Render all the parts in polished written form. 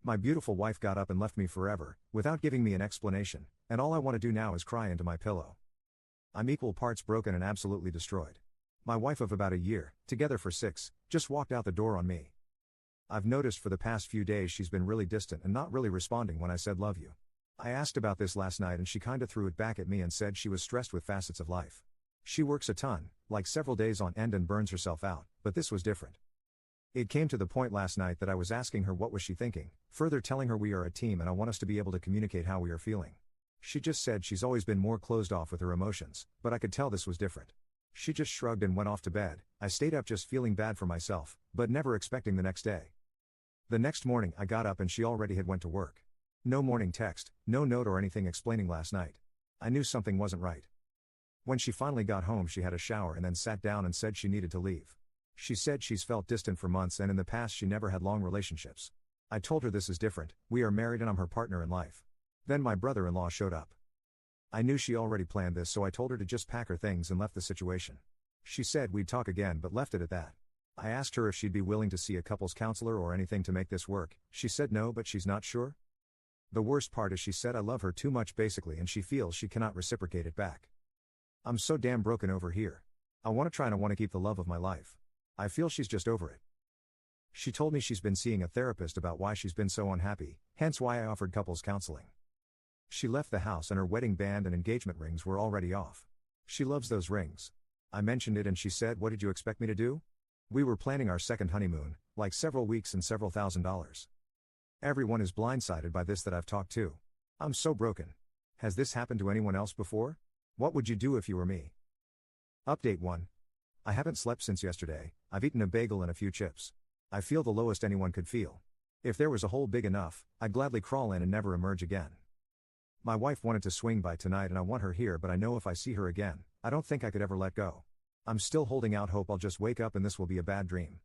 My beautiful wife got up and left me forever, without giving me an explanation, and all I want to do now is cry into my pillow. I'm equal parts broken and absolutely destroyed. My wife of about a year, together for 6, just walked out the door on me. I've noticed for the past few days she's been really distant and not really responding when I said love you. I asked about this last night and she kinda threw it back at me and said she was stressed with facets of life. She works a ton, like several days on end, and burns herself out, but this was different. It came to the point last night that I was asking her what was she thinking, further telling her we are a team and I want us to be able to communicate how we are feeling. She just said she's always been more closed off with her emotions, but I could tell this was different. She just shrugged and went off to bed. I stayed up just feeling bad for myself, but never expecting the next day. The next morning I got up and she already had went to work. No morning text, no note or anything explaining last night. I knew something wasn't right. When she finally got home she had a shower and then sat down and said she needed to leave. She said she's felt distant for months and in the past she never had long relationships. I told her this is different, we are married and I'm her partner in life. Then my brother-in-law showed up. I knew she already planned this, so I told her to just pack her things and left the situation. She said we'd talk again but left it at that. I asked her if she'd be willing to see a couples counselor or anything to make this work. She said no, but she's not sure. The worst part is she said I love her too much basically and she feels she cannot reciprocate it back. I'm so damn broken over here. I want to try and I want to keep the love of my life. I feel she's just over it. She told me she's been seeing a therapist about why she's been so unhappy, hence why I offered couples counseling. She left the house and her wedding band and engagement rings were already off. She loves those rings. I mentioned it and she said, "What did you expect me to do?" We were planning our second honeymoon, like several weeks and several $1,000s. Everyone is blindsided by this that I've talked to. I'm so broken. Has this happened to anyone else before? What would you do if you were me? Update 1. I haven't slept since yesterday. I've eaten a bagel and a few chips. I feel the lowest anyone could feel. If there was a hole big enough, I'd gladly crawl in and never emerge again. My wife wanted to swing by tonight and I want her here, but I know if I see her again, I don't think I could ever let go. I'm still holding out hope I'll just wake up and this will be a bad dream.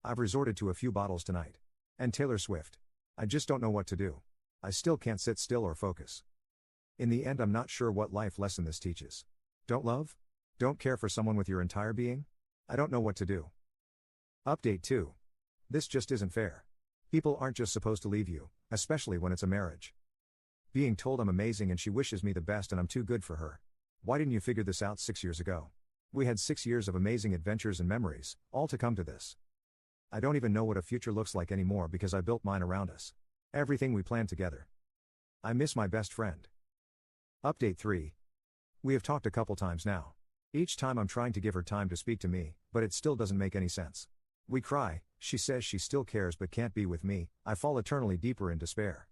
I've resorted to a few bottles tonight. And Taylor Swift. I just don't know what to do. I still can't sit still or focus. In the end, I'm not sure what life lesson this teaches. Don't love? Don't care for someone with your entire being? I don't know what to do. Update 2. This just isn't fair. People aren't just supposed to leave you, especially when it's a marriage. Being told I'm amazing and she wishes me the best and I'm too good for her. Why didn't you figure this out 6 years ago? We had 6 years of amazing adventures and memories, all to come to this. I don't even know what a future looks like anymore because I built mine around us. Everything we planned together. I miss my best friend. Update 3. We have talked a couple times now. Each time I'm trying to give her time to speak to me, but it still doesn't make any sense. We cry, she says she still cares but can't be with me, I fall eternally deeper in despair.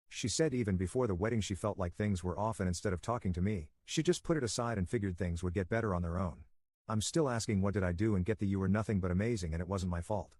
She said even before the wedding she felt like things were off and instead of talking to me, she just put it aside and figured things would get better on their own. I'm still asking what did I do and get the "you were nothing but amazing and it wasn't my fault."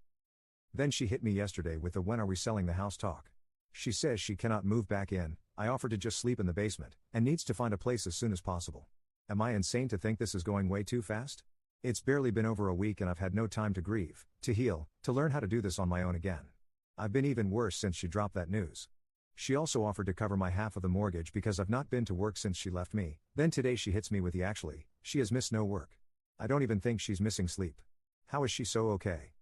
Then she hit me yesterday with the "when are we selling the house" talk. She says she cannot move back in, I offered to just sleep in the basement, and needs to find a place as soon as possible. Am I insane to think this is going way too fast? It's barely been over a week and I've had no time to grieve, to heal, to learn how to do this on my own again. I've been even worse since she dropped that news. She also offered to cover my half of the mortgage because I've not been to work since she left me. Then today she hits me with the "actually, she has missed no work." I don't even think she's missing sleep. How is she so okay?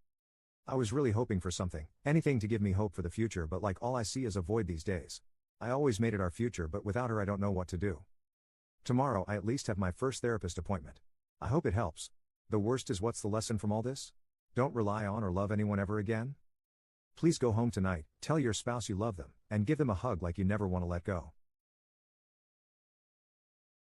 I was really hoping for something, anything to give me hope for the future, but like all I see is a void these days. I always made it our future, but without her I don't know what to do. Tomorrow I at least have my first therapist appointment. I hope it helps. The worst is, what's the lesson from all this? Don't rely on or love anyone ever again. Please go home tonight, tell your spouse you love them, and give them a hug like you never want to let go.